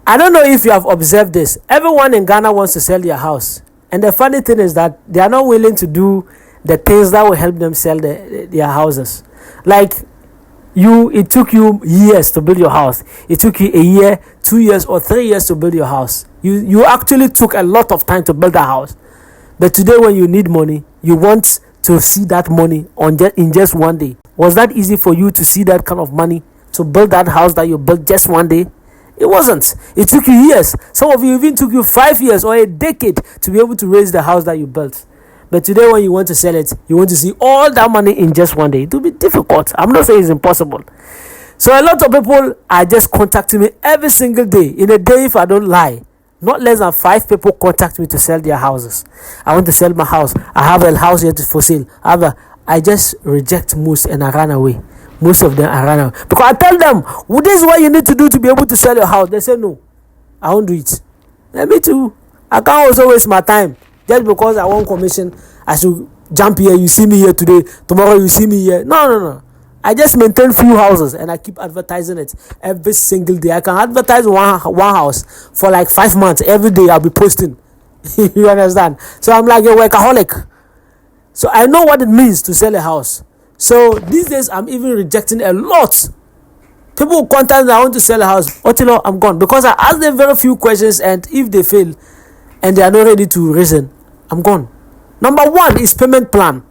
I don't know if you have observed this. Everyone in Ghana wants to sell their house. And the funny thing is that they are not willing to do the things that will help them sell their houses. Like it took you years to build your house. It took you a year, 2 years, or 3 years to build your house. You actually took a lot of time to build a house. But today when you need money, you want to see that money in just one day. Was that easy for you to see that kind of money, to build that house that you built just one day? It wasn't. It took you years. Some of you even took you 5 years or a decade to be able to raise the house that you built. But today when you want to sell it, you want to see all that money in just one day. It will be difficult. I'm not saying it's impossible. So a lot of people are just contacting me every single day. In a day, if I don't lie, not less than 5 people contact me to sell their houses. I want to sell my house. I have a house here for sale. I just reject most and I run away. Most of them are run away. Because I tell them, well, this is what you need to do to be able to sell your house. They say, no, I won't do it. Me too. I can't also waste my time. Just because I want commission, I should jump here. You see me here today. Tomorrow you see me here. No. I just maintain few houses and I keep advertising it every single day. I can advertise one house for like 5 months. Every day I'll be posting. You understand? So I'm like a workaholic. So I know what it means to sell a house. So these days I'm even rejecting a lot. People contact me, I want to sell a house. Otilo, I'm gone. Because I ask them very few questions, and if they fail and they are not ready to reason, I'm gone. Number 1 is payment plan.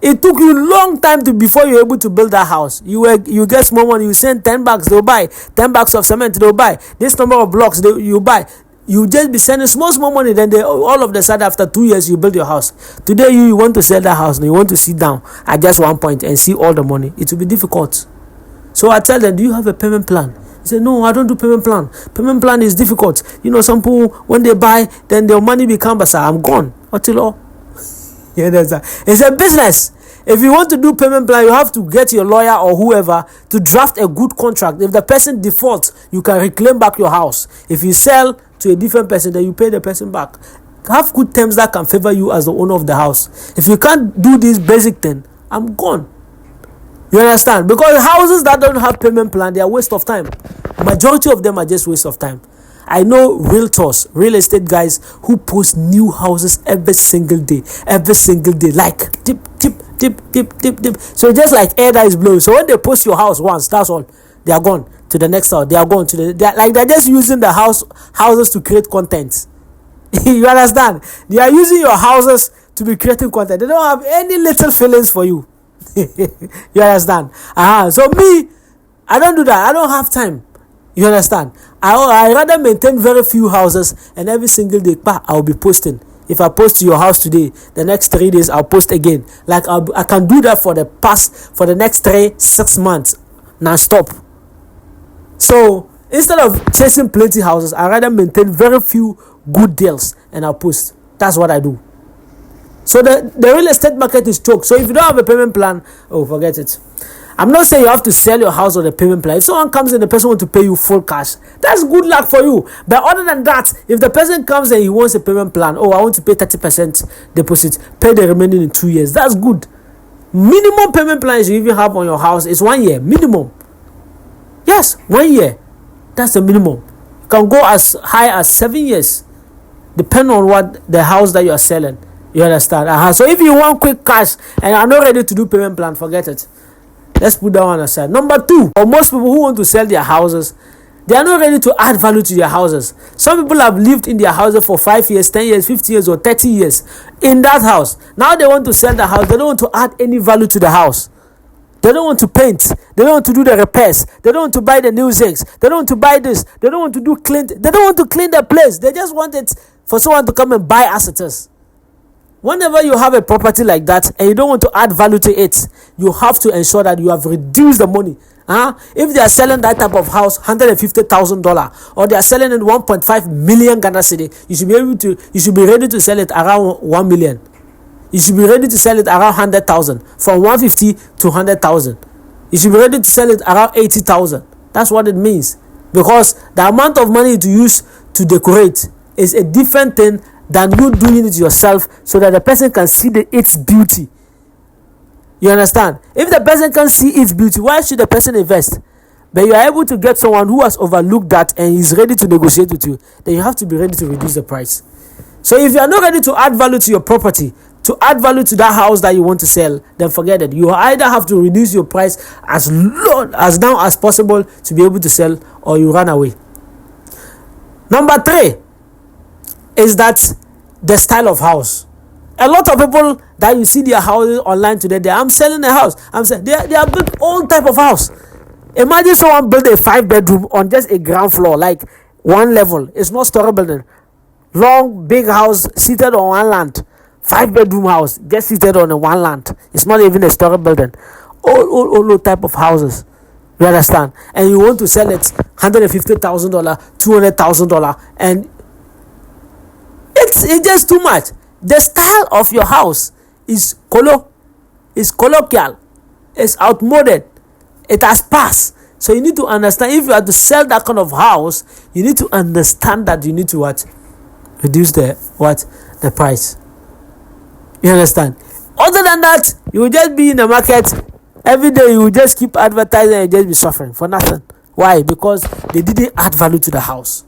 It took you a long time before you were able to build that house. You get small money, you send $10, they'll buy 10 bags of cement, they'll buy this number of blocks, you buy. You just be sending small money, then all of the sudden after 2 years you build your house. Today you want to sell that house, and you want to sit down at just one point and see all the money. It will be difficult. So I tell them, do you have a payment plan? They say, no, I don't do payment plan. Payment plan is difficult. Some people, when they buy, then their money becomes basa. I'm gone. Otilo. Yeah, it's a business. If you want to do payment plan, you have to get your lawyer or whoever to draft a good contract. If the person defaults, you can reclaim back your house. If you sell to a different person, then you pay the person back. Have good terms that can favor you as the owner of the house. If you can't do this basic thing, I'm gone. You understand? Because houses that don't have payment plan, they are waste of time. Majority of them are just waste of time. I know realtors, real estate guys who post new houses every single day, like tip. So just like air that is blowing. So when they post your house once, that's all. They are gone to the next house. They are gone to they're just using the houses to create content. You understand? They are using your houses to be creating content. They don't have any little feelings for you. You understand? So me, I don't do that. I don't have time. You understand? I rather maintain very few houses, and every single day, I'll be posting. If I post to your house today, the next 3 days I'll post again. Like I can do that for the next 6 months, non-stop. So instead of chasing plenty houses, I rather maintain very few good deals and I'll post. That's what I do. So the real estate market is choked. So if you don't have a payment plan, forget it. I'm not saying you have to sell your house on a payment plan. If someone comes and the person wants to pay you full cash, that's good luck for you. But other than that, if the person comes and he wants a payment plan, I want to pay 30% deposit, pay the remaining in 2 years, that's good. Minimum payment plans you even have on your house is 1 year, minimum. Yes, 1 year. That's the minimum. You can go as high as 7 years, depending on what the house that you are selling. You understand? So if you want quick cash and are not ready to do payment plan, forget it. Let's put that one aside. Number 2, for most people who want to sell their houses, they are not ready to add value to their houses. Some people have lived in their houses for 5 years, 10 years, 50 years, or 30 years in that house. Now they want to sell the house. They don't want to add any value to the house. They don't want to paint. They don't want to do the repairs. They don't want to buy the new zincs. They don't want to buy this. They don't want to do clean. They don't want to clean the place. They just want it for someone to come and buy as it is. Whenever you have a property like that and you don't want to add value to it, you have to ensure that you have reduced the money. If they are selling that type of house $150,000 or they are selling it 1.5 million Ghana cedi, you should be ready to sell it around 1 million. You should be ready to sell it around 100,000, from 150 to 100,000. You should be ready to sell it around 80,000. That's what it means, because the amount of money to use to decorate is a different thing than you doing it yourself, so that the person can see its beauty. You understand? If the person can see its beauty, why should the person invest? but you are able to get someone who has overlooked that and is ready to negotiate with you, then you have to be ready to reduce the price. So if you are not ready to add value to your property, to add value to that house that you want to sell, then forget it. You either have to reduce your price as low as down as possible to be able to sell, or you run away. Number 3 is that the style of house. A lot of people that you see their houses online today, I'm selling a house. They are built all type of house. Imagine someone build a 5-bedroom on just a ground floor, like one level. It's not story building. Long, big house seated on one land. 5-bedroom house just seated on one land. It's not even a story building. All type of houses. You understand? And you want to sell it $150,000, $200,000, and it's just too much. The style of your house is colloquial, it's outmoded, it has passed. So you need to understand, if you are to sell that kind of house, you need to understand that you need to reduce the price. You understand? Other than that, you will just be in the market every day. You will just keep advertising and just be suffering for nothing. Why? Because they didn't add value to the house.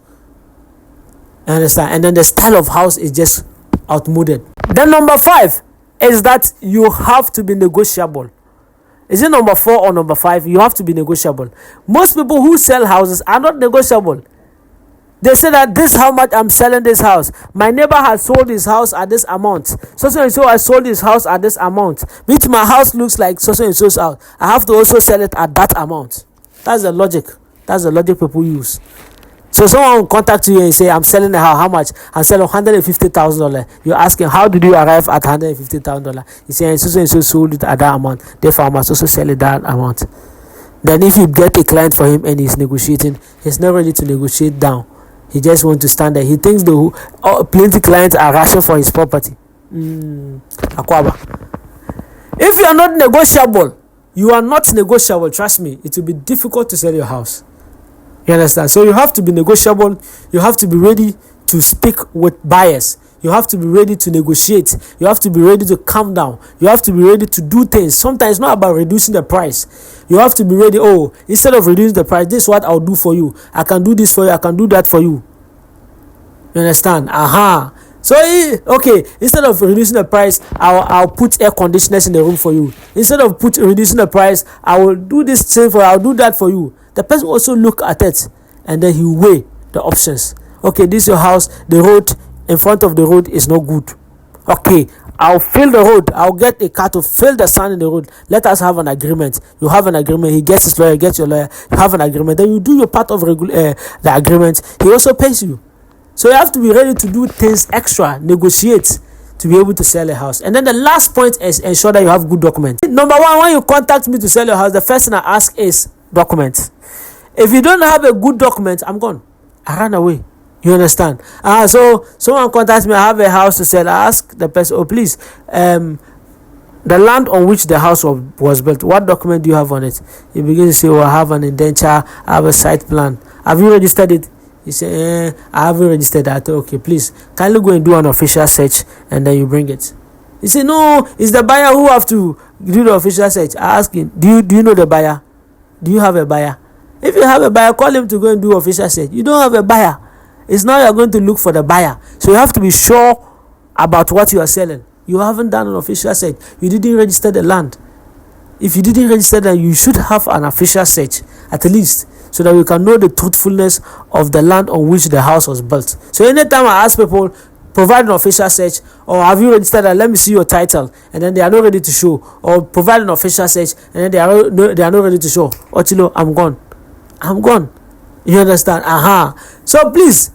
You understand? And then the style of house is just outmoded. Then number 5 is that you have to be negotiable. Is it number 4 or number 5? You have to be negotiable. Most people who sell houses are not negotiable. They say that this is how much I'm selling this house. My neighbor has sold his house at this amount. So and so I sold his house at this amount. Which my house looks like so and so's house. I have to also sell it at that amount. That's the logic. That's the logic people use. So someone will contact you and say, I'm selling a house. How much? I'm selling $150,000. You ask him, how did you arrive at $150,000? He says, so and so sold it at that amount. Therefore, I must also sell it that amount. Then if you get a client for him and he's negotiating, he's not ready to negotiate down. He just wants to stand there. He thinks plenty clients are rushing for his property. Akwaba. If you are not negotiable, trust me, it will be difficult to sell your house. You understand? So you have to be negotiable. You have to be ready to speak with buyers. You have to be ready to negotiate. You have to be ready to calm down. You have to be ready to do things. Sometimes it's not about reducing the price. You have to be ready. Instead of reducing the price, this is what I'll do for you. I can do this for you. I can do that for you. You understand? So, instead of reducing the price, I'll put air conditioners in the room for you. Instead of reducing the price, I will do this thing for you. I'll do that for you. The person also look at it and then he weigh the options. Okay, this is your house. The road in front of the road is not good. Okay, I'll fill the road. I'll get a car to fill the sand in the road. Let us have an agreement. You have an agreement. He gets his lawyer, gets your lawyer. You have an agreement. Then you do your part of the agreement. He also pays you. So you have to be ready to do things extra, negotiate to be able to sell a house. And then the last point is ensure that you have good documents. Number 1, when you contact me to sell your house, the first thing I ask is documents. If you don't have a good document, I'm gone. I ran away. You understand? So someone contacts me, I have a house to sell. I ask the person, please, the land on which the house was built, what document do you have on it? He begins to say, I have an indenture, I have a site plan. Have you registered it? He said, I haven't registered that. Okay, please, kindly go and do an official search and then you bring it. He said, no, it's the buyer who have to do the official search. I ask him, do you know the buyer? Do you have a buyer? If you have a buyer, call him to go and do official search. You don't have a buyer. It's now you're going to look for the buyer. So you have to be sure about what you are selling. You haven't done an official search. You didn't register the land. If you didn't register that, you should have an official search at least, so that we can know the truthfulness of the land on which the house was built. So anytime I ask people, provide an official search, or have you registered that, let me see your title, and then they are not ready to show, or provide an official search, and then they are not ready to show, Otilo, I'm gone. You understand? So please,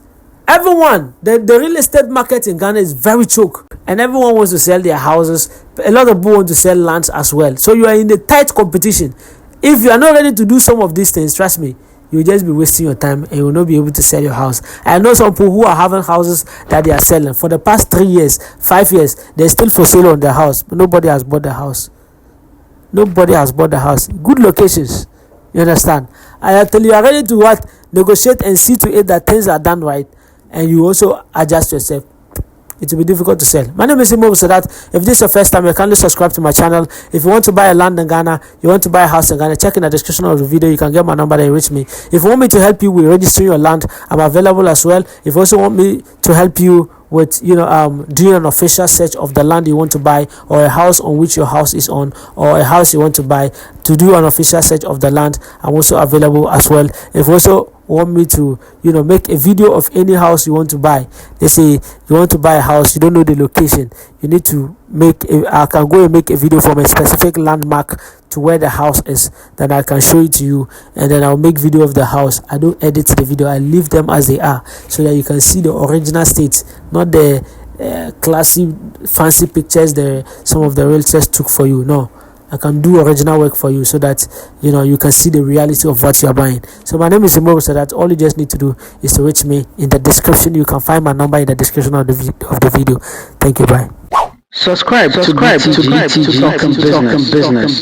everyone, the real estate market in Ghana is very choke, and everyone wants to sell their houses. A lot of people want to sell lands as well. So you are in a tight competition. If you are not ready to do some of these things, trust me, you will just be wasting your time and you will not be able to sell your house. I know some people who are having houses that they are selling for the past 3 years, 5 years. They're still for sale on their house, but nobody has bought the house. Good locations. You understand? Until you are ready to negotiate and see to it that things are done right, and you also adjust yourself. it will be difficult to sell. My name is Imoru Sadat. If this is your first time, you kindly subscribe to my channel. If you want to buy a land in Ghana, you want to buy a house in Ghana, check in the description of the video. You can get my number and reach me. If you want me to help you with registering your land, I'm available as well. If you also want me to help you with doing an official search of the land you want to buy, or a house on which your house is on, or a house you want to buy, to do an official search of the land, I'm also available as well. If you also want me to make a video of any house you want to buy, let's say you want to buy a house, you don't know the location, you need to I can go and make a video from a specific landmark to where the house is, then I can show it to you, and then I'll make video of the house. I don't edit the video, I leave them as they are, so that you can see the original state, not the classy fancy pictures some of the realtors took for you. No, I can do original work for you, so that you can see the reality of what you are buying. So my name is Imoru Sadat. All you just need to do is to reach me in the description. You can find my number in the description of the video. Thank you. Bye. Subscribe to BTG Talking Business.